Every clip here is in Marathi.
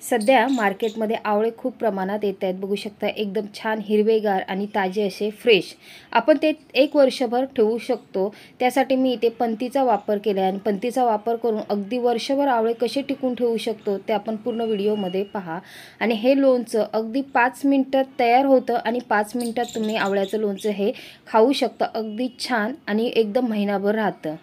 सध्या मार्केटमध्ये आवळे खूप प्रमाणात येत आहेत। बघू शकता एकदम छान हिरवेगार आणि ताजे असे फ्रेश। आपण ते एक वर्षभर ठेवू शकतो। त्यासाठी मी इथे पंतीचा वापर केला आहे आणि पंतीचा वापर करून अगदी वर्षभर आवळे कसे टिकून ठेवू शकतो ते आपण पूर्ण व्हिडिओमध्ये पहा। आणि हे लोणचं अगदी 5 मिनिटात तयार होतं आणि 5 मिनिटात तुम्ही आवळ्याचं लोणचं हे खाऊ शकता। अगदी छान आणि एकदम महिनाभर राहतं।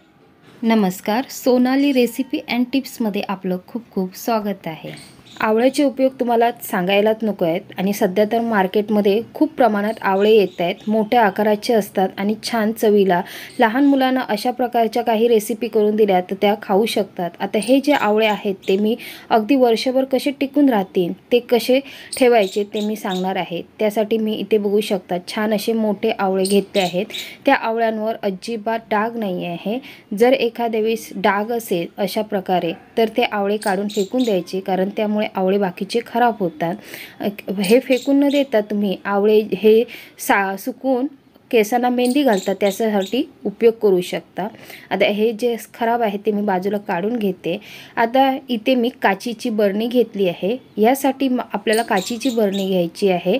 नमस्कार, सोनाली रेसिपी अँड टिप्समध्ये आपलं खूप खूप स्वागत आहे। आवळ्याचे उपयोग तुम्हाला सांगायलाच नको आहेत आणि सध्या तर मार्केटमध्ये खूप प्रमाणात आवळे येत आहेत। मोठ्या आकाराचे असतात आणि छान चवीला। लहान मुलांना अशा प्रकारच्या काही रेसिपी करून दिल्या तर त्या खाऊ शकतात। आता हे जे आवळे आहेत ते मी अगदी वर्षभर कसे टिकून राहतील ते कसे ठेवायचे ते मी सांगणार आहे। त्यासाठी मी इथे बघू शकता छान असे मोठे आवळे घेतले आहेत। त्या आवळ्यांवर अजिबात डाग नाही आहे। जर एखाद्या वेळेस डाग असेल अशा प्रकारे तर ते आवळे काढून फेकून द्यायचे, कारण त्यामुळे आवळे बाकीचे खराब होतात। हे फेकून न देता तुम्ही आवळे हे सुकून केसांना मेहंदी घालतात त्यासाठी उपयोग करू शकता। आता हे जे खराब आहे ते मी बाजूला काढून घेते। आता इथे मी काचीची बरणी घेतली आहे। यासाठी आपल्याला काचीची बरणी घ्यायची आहे।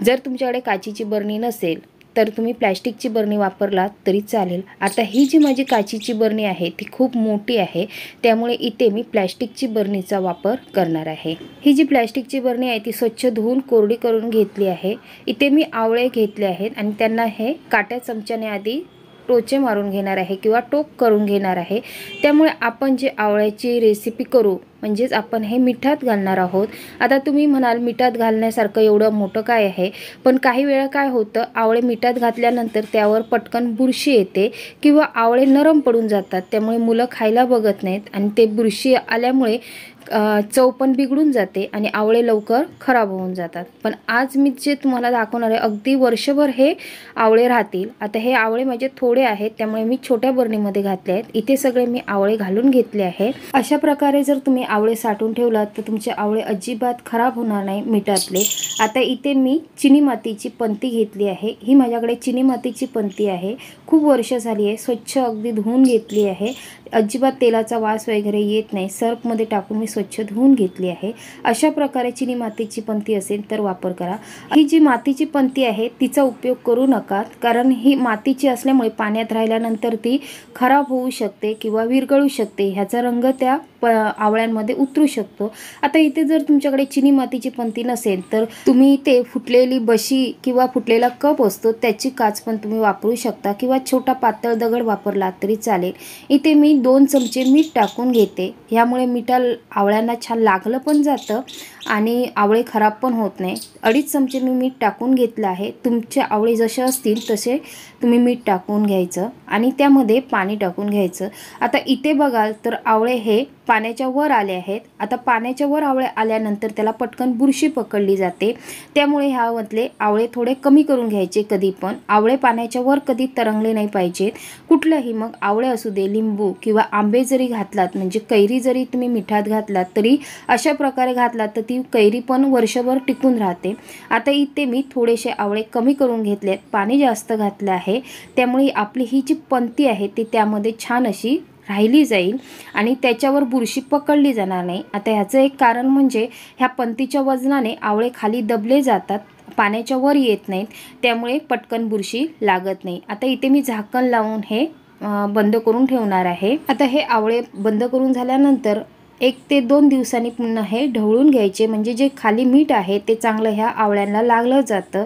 जर तुमच्याकडे काचीची बरणी नसेल तर तुम्ही प्लॅस्टिकची बरणी वापरला तरी चालेल। आता ही जी माझी काचीची बरणी आहे ती खूप मोठी आहे, त्यामुळे इथे मी प्लॅस्टिकची बरणीचा वापर करणार आहे। ही जी प्लॅस्टिकची बरणी आहे ती स्वच्छ धुवून कोरडी करून घेतली आहे। इथे मी आवळे घेतले आहेत आणि त्यांना हे काट्या चमच्याने आधी टोचे मारून घेणार आहे किंवा टोक करून घेणार आहे। त्यामुळे आपण जे आवळ्याची रेसिपी करू म्हणजेच आपण हे मिठात घालणार आहोत। आता तुम्ही म्हणाल मिठात घालण्यासारखं एवढं मोठं काय आहे, पण काही वेळा काय होतं आवळे मिठात घातल्यानंतर त्यावर पटकन बुरशी येते किंवा आवळे नरम पडून जातात, त्यामुळे मुलं खायला बघत नाहीत आणि ते बुरशी आल्यामुळे चव पण बिघडून जाते आणि आवळे लवकर खराब होऊन जातात। पण आज मी जे तुम्हाला दाखवणार आहे अगदी वर्षभर हे आवळे राहतील। आता हे आवळे माझे थोडे आहेत त्यामुळे मी छोट्या बरणीमध्ये घातले आहेत। इथे सगळे मी आवळे घालून घेतले आहे। अशा प्रकारे जर तुम्ही आवळे साठवून ठेवलात तर तुमचे आवळे अजिबात खराब होणार नाही मिठातले। आता इथे मी चिनी मातीची पंती घेतली आहे। ही माझ्याकडे चिनी मातीची पंती आहे। खूप वर्ष झाली आहे, स्वच्छ अगदी धुवून घेतली आहे। अजिबात तेलाचा वास वगैरे येत नाही। सर्फमध्ये टाकून मी स्वच्छ धुवून घेतली आहे। अशा प्रकारे चिनी मातीची पंती असेल तर वापर करा। ही जी मातीची पंती आहे तिचा उपयोग करू नका, कारण ही मातीची असल्यामुळे पाण्यात राहिल्यानंतर ती खराब होऊ शकते किंवा विरघळू शकते। ह्याचा रंग त्या आवळ्यांमध्ये उतरू शकतो। आता इथे जर तुमच्याकडे चिनी मातीची पंती नसेल तर तुम्ही इथे फुटलेली बशी किंवा फुटलेला कप असतो त्याची काच पण तुम्ही वापरू शकता किंवा छोटा पातळ दगड वापरला तरी चालेल। इथे मी 2 चमचे मीठ टाकून घेते। यामुळे मिठा आवळ्यांना छान लागलं पण जातं आणि आवळे खराब पण होत नाही। 2.5 चमचे मी मीठ टाकून घेतलं आहे। तुमचे आवळे जसे असतील तसे तुम्ही मीठ टाकून घ्यायचं आणि त्यामध्ये पाणी टाकून घ्यायचं। आता इथे बघाल तर आवळे हे पाण्याच्या वर आले आहेत। आता पाण्याच्या वर आवळे आल्यानंतर त्याला पटकन बुरशी पकडली जाते, त्यामुळे ह्यामधले आवळे थोडे कमी करून घ्यायचे। कधी पण आवळे पाण्याच्या वर कधी तरंगले नाही पाहिजेत। कुठलंही मग आवळे असू दे, लिंबू किंवा आंबे जरी घातलात म्हणजे कैरी जरी तुम्ही मिठात घातलात तरी अशा प्रकारे घातलात तर ती कैरी पण वर्षभर टिकून राहते। आता इथे मी थोडेसे आवळे कमी करून घेतलेत, पाणी जास्त घातलं आहे, त्यामुळे आपली ही जी पंती आहे ती त्यामध्ये छान अशी राहिली जाईल आणि त्याच्यावर बुरशी पकडली जाणार नाही। आता ह्याचं एक कारण म्हणजे ह्या पंतीच्या वजनाने आवळे खाली दबले जातात, पाण्याच्या वर येत नाहीत, त्यामुळे पटकन बुरशी लागत नाही। आता इथे मी झाकण लावून हे बंद करून ठेवणार आहे। आता हे आवळे बंद करून झाल्यानंतर 1 ते 2 दिवसांनी पुन्हा हे ढवळून घ्यायचे, म्हणजे जे खाली मीठ आहे ते चांगलं ह्या आवळ्यांना लागलं जातं।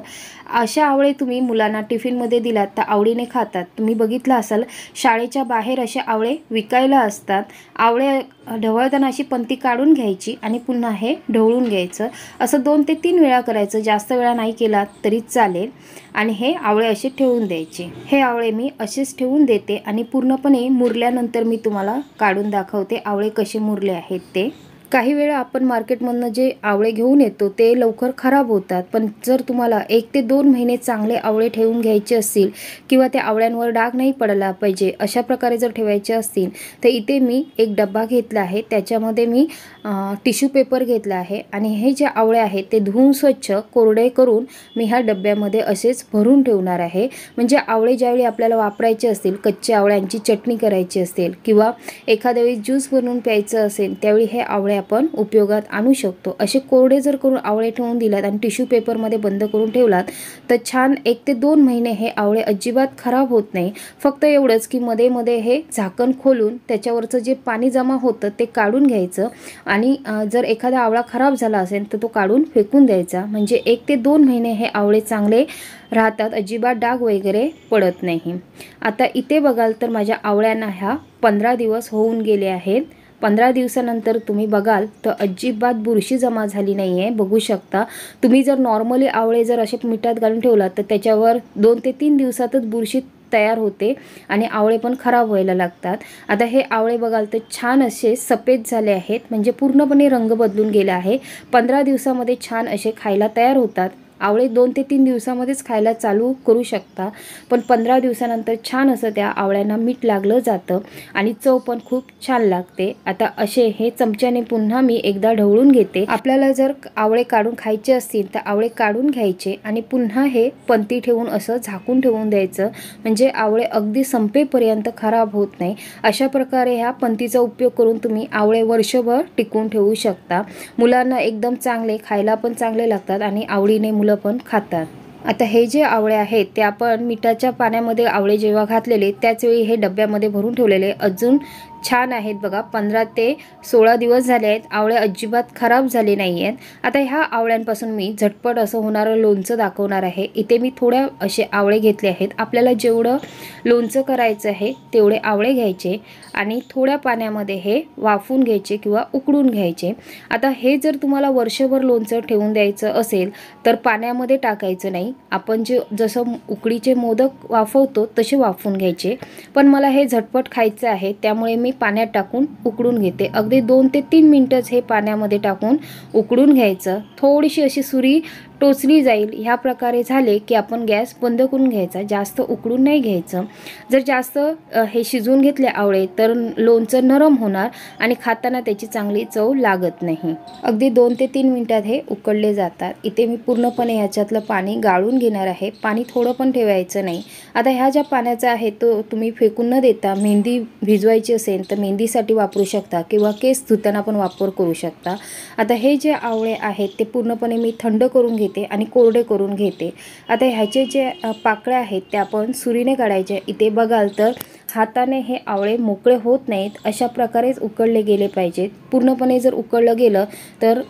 अशा आवळे तुम्ही मुलांना टिफिनमध्ये दिलात तर आवडीने खातात। तुम्ही बघितलं असाल शाळेच्या बाहेर असे आवळे विकायला असतात। आवळे ढवळताना अशी पंती काढून घ्यायची आणि पुन्हा हे ढवळून घ्यायचं। असं 2 ते 3 वेळा करायचं, जास्त वेळा नाही केला तरी चालेल। आणि हे आवळे असे ठेवून द्यायचे। हे आवळे मी असेच ठेवून देते आणि पूर्णपणे मुरल्यानंतर मी तुम्हाला काढून दाखवते आवळे कसे मुरले आहेत ते। काही वेळा आपण मार्केटमधनं जे आवळे घेऊन येतो ते लवकर खराब होतात, पण जर तुम्हाला 1 ते 2 महिने चांगले आवळे ठेवून घ्यायचे असतील किंवा त्या आवळ्यांवर डाग नाही पडला पाहिजे अशा प्रकारे जर ठेवायचे असतील तर इथे मी एक डब्बा घेतला आहे। त्याच्यामध्ये मी टिश्यू पेपर घेतला आहे आणि हे जे आवळे आहेत ते धुवून स्वच्छ कोरडे करून मी ह्या डब्यामध्ये असेच भरून ठेवणार आहे। म्हणजे आवळे ज्यावेळी आपल्याला वापरायचे असतील, कच्च्या आवळ्यांची चटणी करायची असेल किंवा एखाद्या वेळी ज्यूस बनवून प्यायचं असेल त्यावेळी हे आवळे आपण उपयोगात आणू शकतो। असे कोरडे जर करून आवळे ठेवून दिलात आणि टिश्यू पेपरमध्ये बंद करून ठेवलात तर छान 1 ते 2 महिने हे आवळे अजिबात खराब होत नाही। फक्त एवढंच की मध्ये मध्ये हे झाकण खोलून त्याच्यावरचं जे पाणी जमा होतं ते काढून घ्यायचं आणि जर एखादा आवळा खराब झाला असेल तर तो काढून फेकून द्यायचा, म्हणजे 1 ते 2 महिने हे आवळे चांगले राहतात, अजिबात डाग वगैरे पडत नाही। आता इथे बघाल तर माझ्या आवळ्यांना ह्या 15 दिवस होऊन गेले आहेत। 15 दिवसानंतर तुम्ही बघाल तर अजिबात बुरशी जमा झाली नाही आहे, बघू शकता तुम्ही। जर नॉर्मली आवळे जर असे मिठात घालून ठेवलात तर त्याच्यावर 2 ते 3 दिवसातच बुरशी तयार होते आणि आवळे पण खराब व्हायला लागतात। आता हे आवळे बघाल तर छान असे सफेद झाले आहेत, म्हणजे पूर्णपणे रंग बदलून गेला आहे। 15 दिवसामध्ये छान असे खायला तयार होतात। आवळे 2 ते 3 दिवसामध्येच खायला चालू करू शकता, पण 15 दिवसानंतर छान असं त्या आवळ्यांना मीठ लागलं जातं आणि चव पण खूप छान लागते। आता असे हे चमच्याने पुन्हा मी एकदा ढवळून घेते। आपल्याला जर आवळे काढून खायचे असतील तर आवळे काढून घ्यायचे आणि पुन्हा हे पंती ठेवून असं झाकून ठेवून द्यायचं, म्हणजे आवळे अगदी संपेपर्यंत खराब होत नाही। अशा प्रकारे ह्या पंतीचा उपयोग करून तुम्ही आवळे वर्षभर टिकवून ठेवू शकता। मुलांना एकदम चांगले, खायला पण चांगले लागतात आणि आवडीने मुलं पण खातात। आता हे जे आवळे आहेत ते आपण मिठाच्या पाण्यामध्ये आवळे जेव्हा घातलेले त्याच वेळी हे डब्यामध्ये भरून ठेवलेले अजून छान आहेत बघा। 15 ते 16 दिवस झाले आहेत, आवळे अजिबात खराब झाले नाही आहेत। आता ह्या आवळ्यांपासून मी झटपट असं होणारं लोणचं दाखवणार आहे। इथे मी थोड्या असे आवळे घेतले आहेत। आपल्याला जेवढं लोणचं करायचं आहे तेवढे आवळे घ्यायचे आणि थोड्या पाण्यामध्ये हे वाफून घ्यायचे किंवा उकडून घ्यायचे। आता हे जर तुम्हाला वर्षभर लोणचं ठेवून द्यायचं असेल तर पाण्यामध्ये टाकायचं नाही, आपण जसं उकडीचे मोदक वाफवतो तसे वाफवून घ्यायचे। पण मला हे झटपट खायचं आहे त्यामुळे मी पाण्यात टाकून उकडून घेते। अगदी 2 ते 3 मिनिटच हे पाण्यामध्ये टाकून उकडून घ्यायचं। थोडीशी अशी सुरी टोचली जाईल ह्या प्रकारे झाले की आपण गॅस बंद करून घ्यायचा, जास्त उकडून नाही घ्यायचं। जर जास्त हे शिजवून घेतले आवळे तर लोणचं नरम होणार आणि खाताना त्याची चांगली चव लागत नाही। अगदी 2 ते 3 मिनिटात हे उकडले जातात। इथे मी पूर्णपणे ह्याच्यातलं पाणी गाळून घेणार आहे, पाणी थोडं पण ठेवायचं नाही। आता ह्या ज्या पाण्याचा आहे तो तुम्ही फेकून न देता मेहंदी भिजवायची असेल तर मेहंदीसाठी वापरू शकता किंवा केस धुताना पण वापर करू शकता। आता हे जे आवळे आहेत ते पूर्णपणे मी थंड करून घेते आणि कोरडे करून घेते। आता ह्याचे जे पाकळ्या आहेत त्या आपण सुरीने काढायच्या। इथे बघाल तर हाताने हे आवळे मोकळे होत नाहीत, अशा प्रकारेच उकडले गेले पाहिजेत। पूर्णपणे जर उकडलं गेलं तर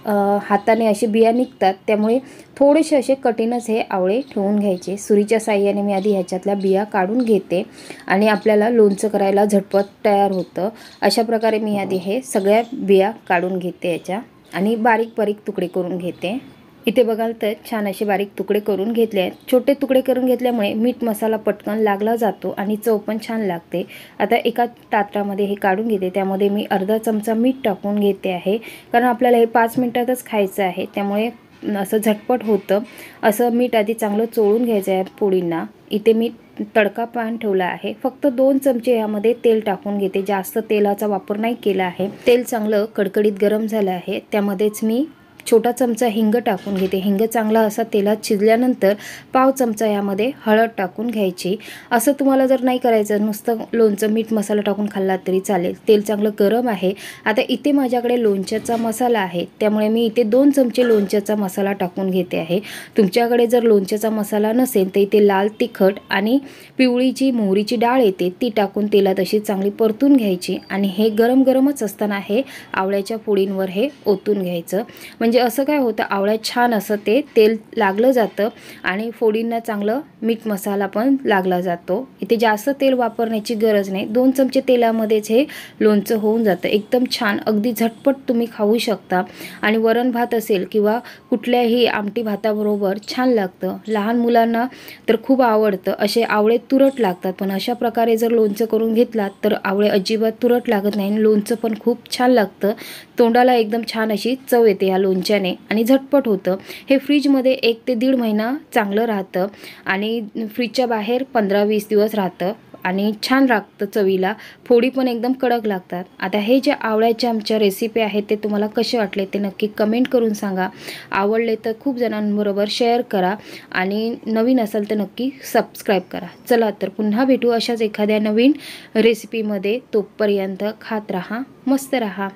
हाताने असे बिया निघतात, त्यामुळे थोडेसे असे कठीणच हे आवळे ठेवून घ्यायचे। सुरीच्या साहाय्याने मी आधी ह्याच्यातल्या बिया काढून घेते आणि आपल्याला लोणचं करायला झटपट तयार होतं। अशा प्रकारे मी आधी हे सगळ्या बिया काढून घेते याच्या आणि बारीक बारीक तुकडे करून घेते। इथे बघाल तर छान असे बारीक तुकडे करून घेतले आहेत। छोटे तुकडे करून घेतल्यामुळे मीठ मसाला पटकन लागला जातो आणि चव पण छान लागते। आता एका ताटामध्ये हे काढून घेते, त्यामध्ये मी अर्धा चमचा मीठ टाकून घेते आहे, कारण आपल्याला हे 5 मिनिटातच खायचं आहे त्यामुळे असं झटपट होतं। असं मीठ आधी चांगलं चोळून घ्यायचं आहे पोळींना। इथे मी तडका पॅन ठेवला आहे, फक्त 2 चमचे यामध्ये तेल टाकून घेते, जास्त तेलाचा वापर नाही केला आहे। तेल चांगलं कडकडीत गरम झालं आहे, त्यामध्येच मी छोटा चमचा हिंग टाकून घेते। हिंग चांगला असा तेलात शिजल्यानंतर पाव चमचा यामध्ये हळद टाकून घ्यायची। असं तुम्हाला जर नाही करायचं, नुसतं लोणचं मीठ मसाला टाकून खाल्लात तरी चालेल। तेल चांगलं गरम आहे। आता इथे माझ्याकडे लोणच्याचा मसाला आहे, त्यामुळे मी इथे 2 चमचे लोणच्याचा मसाला टाकून घेते आहे। तुमच्याकडे जर लोणच्याचा मसाला नसेल तर इथे लाल तिखट आणि पिवळी जी मोहरीची डाळ येते ती टाकून तेलात अशी चांगली परतून घ्यायची आणि हे गरम गरमच असताना हे आवळ्याच्या फोडींवर हे ओतून घ्यायचं। म्हणजे असं काय होतं, आवळ्यात छान असं ते तेल लागलं जातं आणि फोडींना चांगलं मीठ मसाला पण लागला जातो। इथे जास्त तेल वापरण्याची गरज नाही, 2 चमचे तेलामध्येच हे लोणचं होऊन जातं। एकदम छान, अगदी झटपट तुम्ही खाऊ शकता आणि वरण भात असेल किंवा कुठल्याही आमटी भाताबरोबर छान लागतं। लहान मुलांना तर खूप आवडतं। असे आवळे तुरट लागतात, पण अशा प्रकारे जर लोणचं करून घेतलात तर आवळे अजिबात तुरट लागत नाही आणि लोणचं पण खूप छान लागतं। तोंडाला एकदम छान अशी चव येते या लोणच्याने आणि झटपट होतं। हे फ्रीजमध्ये 1 ते 1.5 महिना चांगलं राहतं आणि फ्रीजच्या बाहेर 15-20 दिवस राहतं आणि छान लागतं चवीला। फोडी पण एकदम कडक लागतात। आता हे जे आवळ्याच्या आमच्या रेसिपी आहेत ते तुम्हाला कसे वाटले ते नक्की कमेंट करून सांगा। आवडले तर खूप जणांबरोबर शेअर करा आणि नवीन असाल तर नक्की सबस्क्राईब करा। चला तर पुन्हा भेटू अशाच एखाद्या नवीन रेसिपीमध्ये। तोपर्यंत खात राहा, मस्त राहा।